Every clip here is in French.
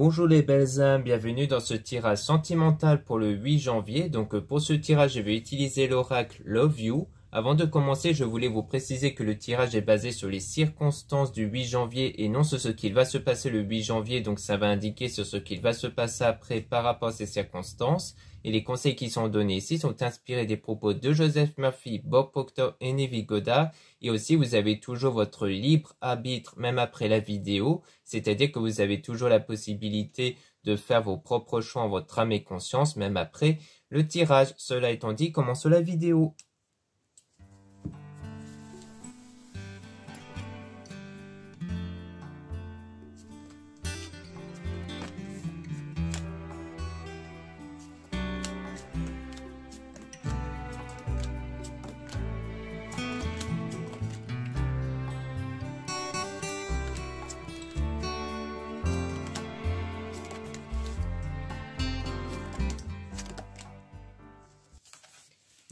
Bonjour les belles âmes, bienvenue dans ce tirage sentimental pour le 8 janvier. Donc pour ce tirage, je vais utiliser l'oracle Love You. Avant de commencer, je voulais vous préciser que le tirage est basé sur les circonstances du 8 janvier et non sur ce qu'il va se passer le 8 janvier. Donc ça va indiquer sur ce qu'il va se passer après par rapport à ces circonstances. Et les conseils qui sont donnés ici sont inspirés des propos de Joseph Murphy, Bob Proctor et Neville Goddard. Et aussi, vous avez toujours votre libre arbitre même après la vidéo. C'est-à-dire que vous avez toujours la possibilité de faire vos propres choix en votre âme et conscience même après le tirage. Cela étant dit, commençons la vidéo.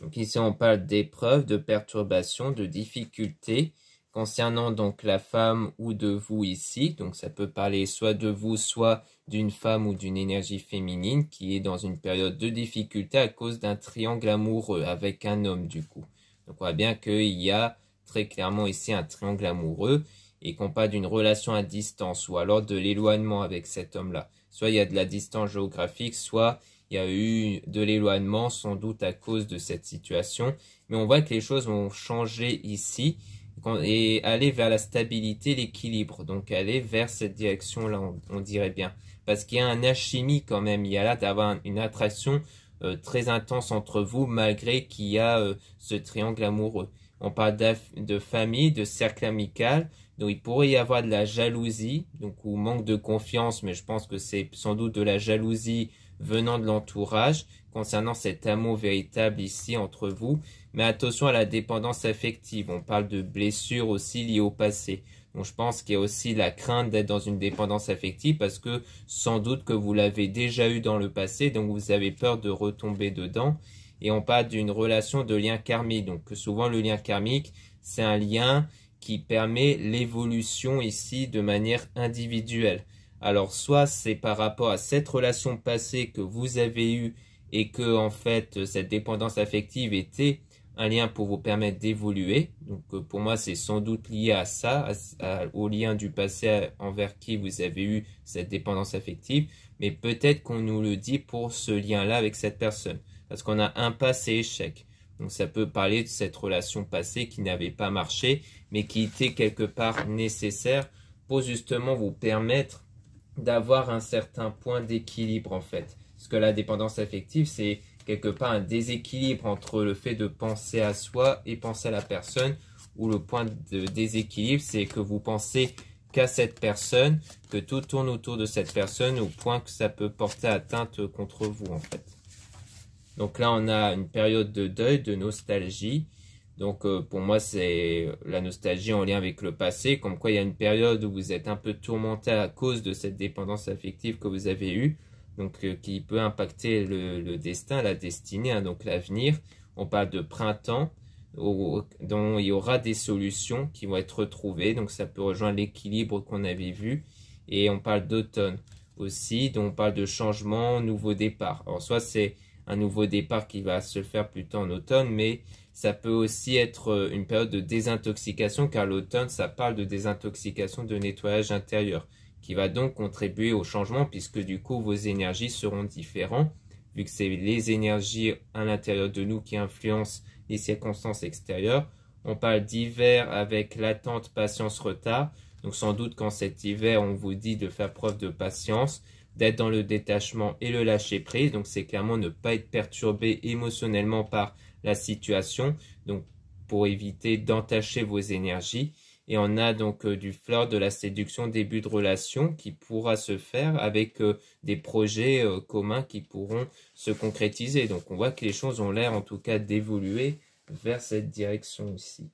Donc ici, on parle d'épreuves, de perturbations, de difficultés concernant donc la femme ou de vous ici. Donc ça peut parler soit de vous, soit d'une femme ou d'une énergie féminine qui est dans une période de difficulté à cause d'un triangle amoureux avec un homme du coup. Donc on voit bien qu'il y a très clairement ici un triangle amoureux et qu'on parle d'une relation à distance ou alors de l'éloignement avec cet homme-là. Soit il y a de la distance géographique, soit il y a eu de l'éloignement sans doute à cause de cette situation. Mais on voit que les choses vont changer ici et aller vers la stabilité, l'équilibre. Donc aller vers cette direction-là, on dirait bien. Parce qu'il y a un alchimie quand même. Il y a là d'avoir une attraction très intense entre vous malgré qu'il y a ce triangle amoureux. On parle de famille, de cercle amical. Donc il pourrait y avoir de la jalousie, donc ou manque de confiance, mais je pense que c'est sans doute de la jalousie venant de l'entourage concernant cet amour véritable ici entre vous. Mais attention à la dépendance affective. On parle de blessures aussi liées au passé. Donc je pense qu'il y a aussi la crainte d'être dans une dépendance affective parce que sans doute que vous l'avez déjà eu dans le passé, donc vous avez peur de retomber dedans. Et on parle d'une relation de lien karmique. Donc souvent le lien karmique, c'est un lien qui permet l'évolution ici de manière individuelle. Alors, soit c'est par rapport à cette relation passée que vous avez eue et que, en fait, cette dépendance affective était un lien pour vous permettre d'évoluer. Donc, pour moi, c'est sans doute lié à ça, au lien du passé envers qui vous avez eu cette dépendance affective. Mais peut-être qu'on nous le dit pour ce lien-là avec cette personne. Parce qu'on a un passé échec. Donc, ça peut parler de cette relation passée qui n'avait pas marché, mais qui était quelque part nécessaire pour justement vous permettre d'avoir un certain point d'équilibre en fait. Parce que la dépendance affective, c'est quelque part un déséquilibre entre le fait de penser à soi et penser à la personne, ou le point de déséquilibre, c'est que vous pensez qu'à cette personne, que tout tourne autour de cette personne, au point que ça peut porter atteinte contre vous en fait. Donc là, on a une période de deuil, de nostalgie. Donc pour moi, c'est la nostalgie en lien avec le passé, comme quoi il y a une période où vous êtes un peu tourmenté à cause de cette dépendance affective que vous avez eue, donc qui peut impacter le destin, la destinée, hein, donc l'avenir. On parle de printemps, dont il y aura des solutions qui vont être retrouvées, donc ça peut rejoindre l'équilibre qu'on avait vu. Et on parle d'automne aussi, dont on parle de changement, nouveau départ. Alors soit c'est un nouveau départ qui va se faire plutôt en automne, mais ça peut aussi être une période de désintoxication, car l'automne, ça parle de désintoxication, de nettoyage intérieur, qui va donc contribuer au changement, puisque du coup, vos énergies seront différentes, vu que c'est les énergies à l'intérieur de nous qui influencent les circonstances extérieures. On parle d'hiver avec l'attente, patience, retard. Donc sans doute qu'en cet hiver, on vous dit de faire preuve de patience, d'être dans le détachement et le lâcher prise. Donc c'est clairement ne pas être perturbé émotionnellement par la situation, donc pour éviter d'entacher vos énergies. Et on a donc du fleur de la séduction, début de relation qui pourra se faire avec des projets communs qui pourront se concrétiser. Donc on voit que les choses ont l'air en tout cas d'évoluer vers cette direction ici.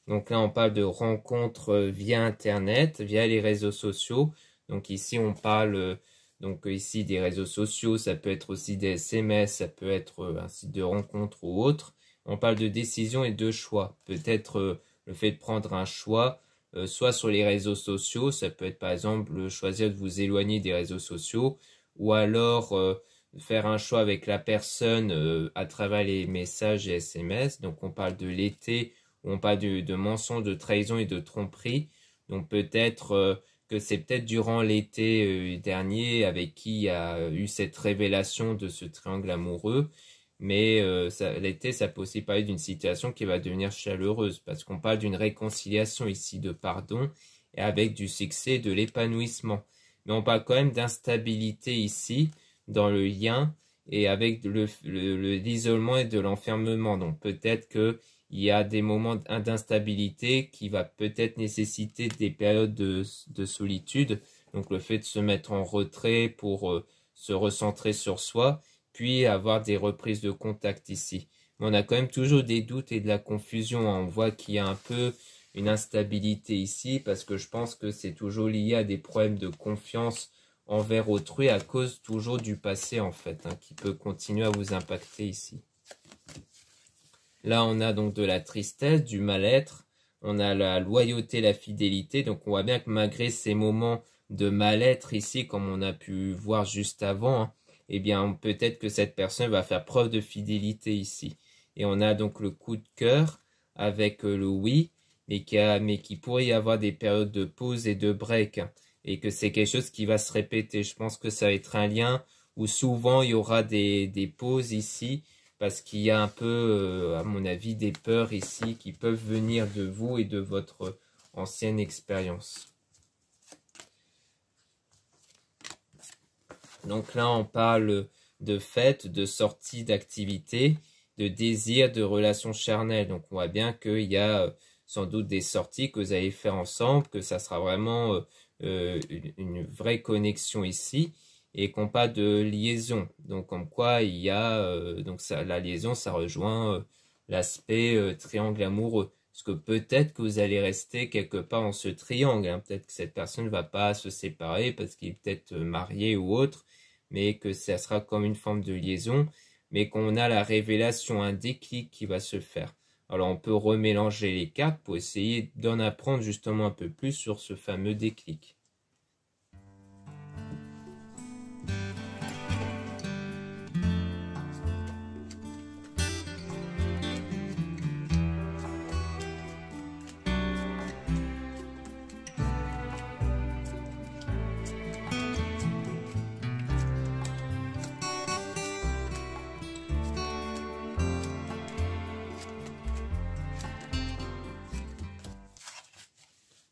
Donc là, on parle de rencontres via Internet, via les réseaux sociaux. Donc ici, on parle donc ici des réseaux sociaux, ça peut être aussi des SMS, ça peut être un site de rencontre ou autre. On parle de décision et de choix. Peut-être le fait de prendre un choix, soit sur les réseaux sociaux, ça peut être par exemple choisir de vous éloigner des réseaux sociaux, ou alors faire un choix avec la personne à travers les messages et SMS. Donc on parle de l'été, où on parle de mensonges, de trahison et de tromperie. Donc peut-être que c'est peut-être durant l'été dernier avec qui il y a eu cette révélation de ce triangle amoureux. Mais l'été, ça peut aussi parler d'une situation qui va devenir chaleureuse, parce qu'on parle d'une réconciliation ici, de pardon, et avec du succès, de l'épanouissement. Mais on parle quand même d'instabilité ici, dans le lien, et avec l'isolement et de l'enfermement. Donc peut-être qu'il y a des moments d'instabilité qui va peut-être nécessiter des périodes de solitude. Donc le fait de se mettre en retrait pour se recentrer sur soi, puis avoir des reprises de contact ici. Mais on a quand même toujours des doutes et de la confusion. On voit qu'il y a un peu une instabilité ici parce que je pense que c'est toujours lié à des problèmes de confiance envers autrui à cause toujours du passé en fait, qui peut continuer à vous impacter ici. Là, on a donc de la tristesse, du mal-être, on a la loyauté, la fidélité. Donc on voit bien que malgré ces moments de mal-être ici, comme on a pu voir juste avant, eh bien, peut-être que cette personne va faire preuve de fidélité ici. Et on a donc le coup de cœur avec le oui, mais qui pourrait y avoir des périodes de pause et de break. Et que c'est quelque chose qui va se répéter. Je pense que ça va être un lien où souvent il y aura des pauses ici, parce qu'il y a un peu, à mon avis, des peurs ici qui peuvent venir de vous et de votre ancienne expérience. Donc là, on parle de fêtes, de sorties, d'activités, de désirs, de relations charnelles. Donc on voit bien qu'il y a sans doute des sorties que vous allez faire ensemble, que ça sera vraiment une vraie connexion ici, et qu'on parle de liaison. Donc comme quoi il y a, donc ça, la liaison, ça rejoint l'aspect triangle amoureux. Parce que peut-être que vous allez rester quelque part dans ce triangle. Peut-être que cette personne ne va pas se séparer parce qu'il est peut-être marié ou autre, mais que ça sera comme une forme de liaison, mais qu'on a la révélation, un déclic qui va se faire. Alors on peut remélanger les cartes pour essayer d'en apprendre justement un peu plus sur ce fameux déclic.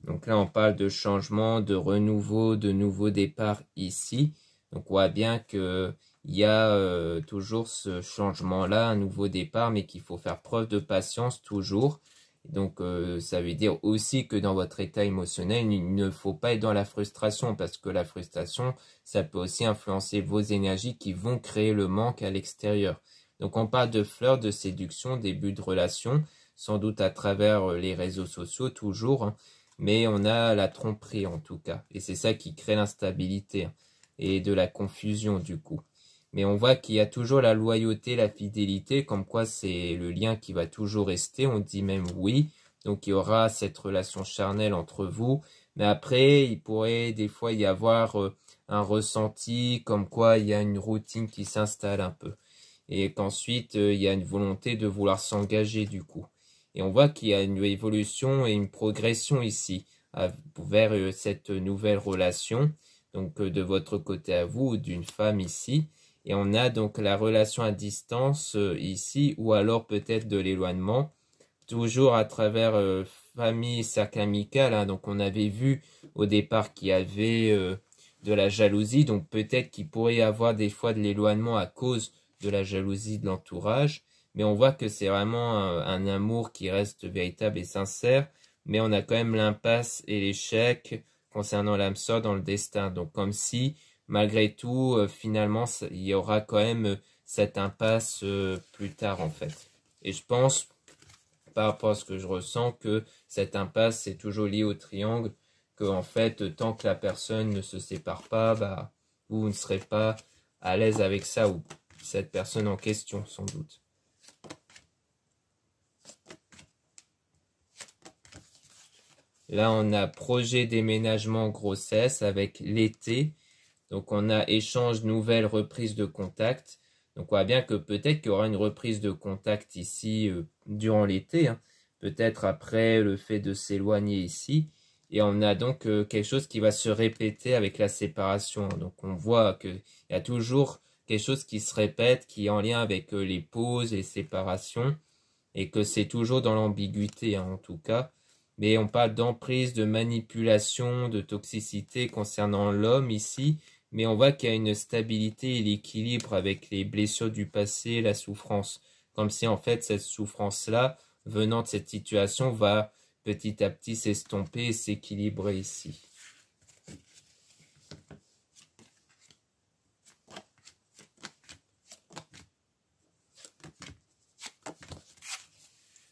Donc là, on parle de changement, de renouveau, de nouveau départ ici. Donc on voit bien qu'il y a toujours ce changement-là, un nouveau départ, mais qu'il faut faire preuve de patience toujours. Donc ça veut dire aussi que dans votre état émotionnel, il ne faut pas être dans la frustration, parce que la frustration, ça peut aussi influencer vos énergies qui vont créer le manque à l'extérieur. Donc on parle de fleurs, de séduction, début de relation, sans doute à travers les réseaux sociaux toujours, mais on a la tromperie en tout cas. Et c'est ça qui crée l'instabilité et de la confusion du coup. Mais on voit qu'il y a toujours la loyauté, la fidélité, comme quoi c'est le lien qui va toujours rester. On dit même oui. Donc il y aura cette relation charnelle entre vous. Mais après, il pourrait des fois y avoir un ressenti, comme quoi il y a une routine qui s'installe un peu. Et qu'ensuite, il y a une volonté de vouloir s'engager du coup. Et on voit qu'il y a une évolution et une progression ici vers cette nouvelle relation, donc de votre côté à vous, d'une femme ici. Et on a donc la relation à distance ici, ou alors peut-être de l'éloignement, toujours à travers famille, cercle amical. Donc on avait vu au départ qu'il y avait de la jalousie, donc peut-être qu'il pourrait y avoir des fois de l'éloignement à cause de la jalousie de l'entourage. Mais on voit que c'est vraiment un amour qui reste véritable et sincère. Mais on a quand même l'impasse et l'échec concernant l'âme sœur dans le destin. Donc comme si, malgré tout, finalement, il y aura quand même cette impasse plus tard en fait. Et je pense, par rapport à ce que je ressens, que cette impasse est toujours liée au triangle, que en fait, tant que la personne ne se sépare pas, bah, vous ne serez pas à l'aise avec ça, ou cette personne en question, sans doute. Là, on a projet déménagement grossesse avec l'été. Donc, on a échange, nouvelle reprise de contact. Donc, on voit bien que peut-être qu'il y aura une reprise de contact ici durant l'été. Hein. Peut-être après le fait de s'éloigner ici. Et on a donc quelque chose qui va se répéter avec la séparation. Donc, on voit qu'il y a toujours quelque chose qui se répète, qui est en lien avec les pauses, les séparations. Et que c'est toujours dans l'ambiguïté, hein, en tout cas. Mais on parle d'emprise, de manipulation, de toxicité concernant l'homme ici. Mais on voit qu'il y a une stabilité et l'équilibre avec les blessures du passé, la souffrance. Comme si en fait cette souffrance-là, venant de cette situation, va petit à petit s'estomper et s'équilibrer ici.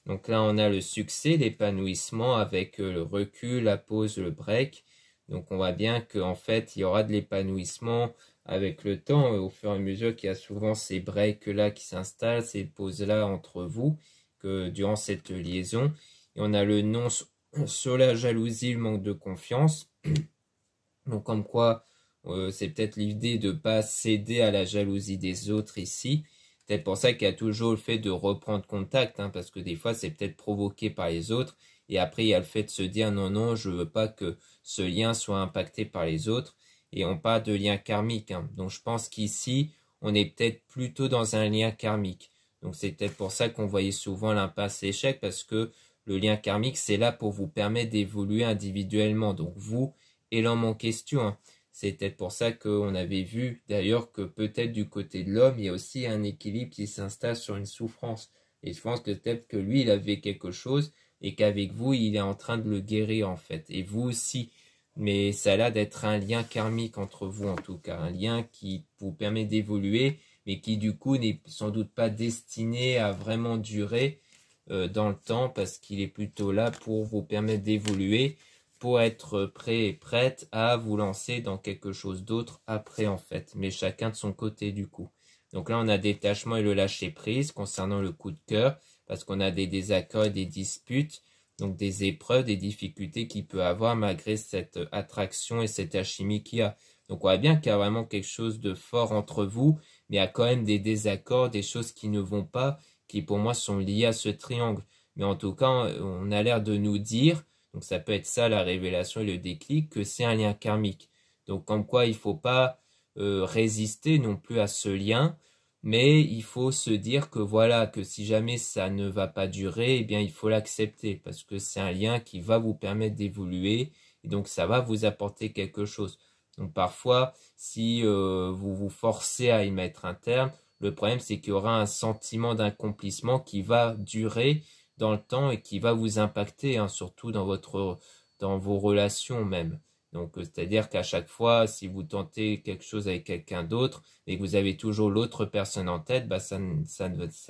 Donc là, on a le succès, l'épanouissement avec le recul, la pause, le break. Donc on voit bien qu'en fait, il y aura de l'épanouissement avec le temps, au fur et à mesure qu'il y a souvent ces breaks-là qui s'installent, ces pauses-là entre vous, que durant cette liaison. Et on a le non sur la jalousie, le manque de confiance. Donc comme quoi, c'est peut-être l'idée de ne pas céder à la jalousie des autres ici. Peut-être pour ça qu'il y a toujours le fait de reprendre contact, hein, parce que des fois, c'est peut-être provoqué par les autres. Et après, il y a le fait de se dire, non, non, je veux pas que ce lien soit impacté par les autres. Et on parle de lien karmique. Hein. Donc, je pense qu'ici, on est peut-être plutôt dans un lien karmique. Donc, c'est peut-être pour ça qu'on voyait souvent l'impasse échec, parce que le lien karmique, c'est là pour vous permettre d'évoluer individuellement. Donc, vous et l'homme en question, hein. C'est peut-être pour ça qu'on avait vu d'ailleurs que peut-être du côté de l'homme, il y a aussi un équilibre qui s'installe sur une souffrance. Et je pense que peut-être que lui, il avait quelque chose et qu'avec vous, il est en train de le guérir en fait. Et vous aussi. Mais ça a l'air d'être un lien karmique entre vous en tout cas. Un lien qui vous permet d'évoluer, mais qui du coup n'est sans doute pas destiné à vraiment durer dans le temps parce qu'il est plutôt là pour vous permettre d'évoluer, pour être prêt et prête à vous lancer dans quelque chose d'autre après en fait, mais chacun de son côté du coup. Donc là on a détachement et le lâcher prise concernant le coup de cœur, parce qu'on a des désaccords et des disputes, donc des épreuves, des difficultés qu'il peut avoir malgré cette attraction et cette alchimie qu'il y a. Donc on voit bien qu'il y a vraiment quelque chose de fort entre vous, mais il y a quand même des désaccords, des choses qui ne vont pas, qui pour moi sont liées à ce triangle. Mais en tout cas, on a l'air de nous dire, donc ça peut être ça la révélation et le déclic, que c'est un lien karmique. Donc comme quoi il ne faut pas résister non plus à ce lien, mais il faut se dire que voilà, que si jamais ça ne va pas durer, eh bien il faut l'accepter, parce que c'est un lien qui va vous permettre d'évoluer, et donc ça va vous apporter quelque chose. Donc parfois, si vous vous forcez à y mettre un terme, le problème c'est qu'il y aura un sentiment d'accomplissement qui va durer dans le temps et qui va vous impacter, hein, surtout dans vos relations même. Donc, c'est-à-dire qu'à chaque fois, si vous tentez quelque chose avec quelqu'un d'autre et que vous avez toujours l'autre personne en tête, bah ça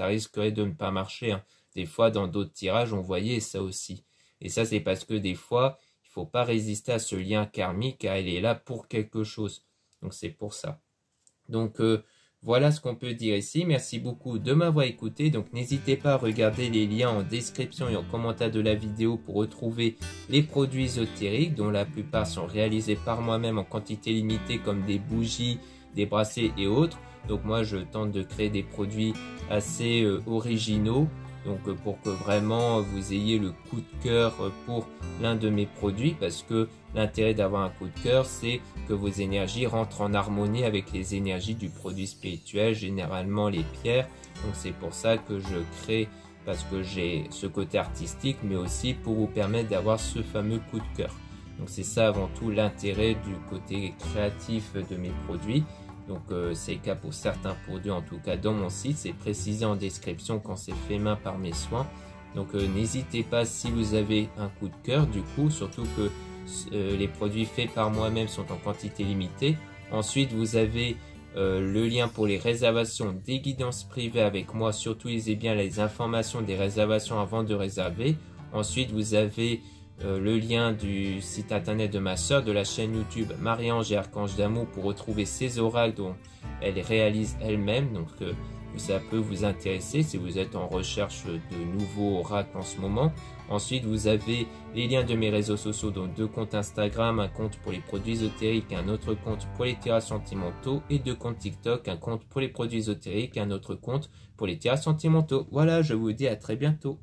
risquerait de ne pas marcher, hein. Des fois, dans d'autres tirages, on voyait ça aussi. Et ça, c'est parce que des fois, il ne faut pas résister à ce lien karmique, car il est là pour quelque chose. Donc, c'est pour ça. Donc, voilà ce qu'on peut dire ici. Merci beaucoup de m'avoir écouté. Donc n'hésitez pas à regarder les liens en description et en commentaire de la vidéo pour retrouver les produits ésotériques dont la plupart sont réalisés par moi-même en quantité limitée comme des bougies, des bracelets et autres. Donc moi je tente de créer des produits assez originaux. Donc pour que vraiment vous ayez le coup de cœur pour l'un de mes produits, parce que l'intérêt d'avoir un coup de cœur, c'est que vos énergies rentrent en harmonie avec les énergies du produit spirituel, généralement les pierres. Donc c'est pour ça que je crée, parce que j'ai ce côté artistique, mais aussi pour vous permettre d'avoir ce fameux coup de cœur. Donc c'est ça avant tout l'intérêt du côté créatif de mes produits. Donc c'est le cas pour certains produits, en tout cas dans mon site, c'est précisé en description quand c'est fait main par mes soins. Donc n'hésitez pas si vous avez un coup de cœur du coup, surtout que les produits faits par moi-même sont en quantité limitée. Ensuite vous avez le lien pour les réservations des guidances privées avec moi, surtout lisez bien les informations des réservations avant de réserver. Ensuite vous avez le lien du site internet de ma sœur, de la chaîne YouTube Marie-Ange et Archange d'amour pour retrouver ces oracles dont elle réalise elle-même. Donc ça peut vous intéresser si vous êtes en recherche de nouveaux oracles en ce moment. Ensuite, vous avez les liens de mes réseaux sociaux, donc 2 comptes Instagram, un compte pour les produits ésotériques, un autre compte pour les tirages sentimentaux, et 2 comptes TikTok, un compte pour les produits ésotériques et un autre compte pour les tirages sentimentaux. Voilà, je vous dis à très bientôt.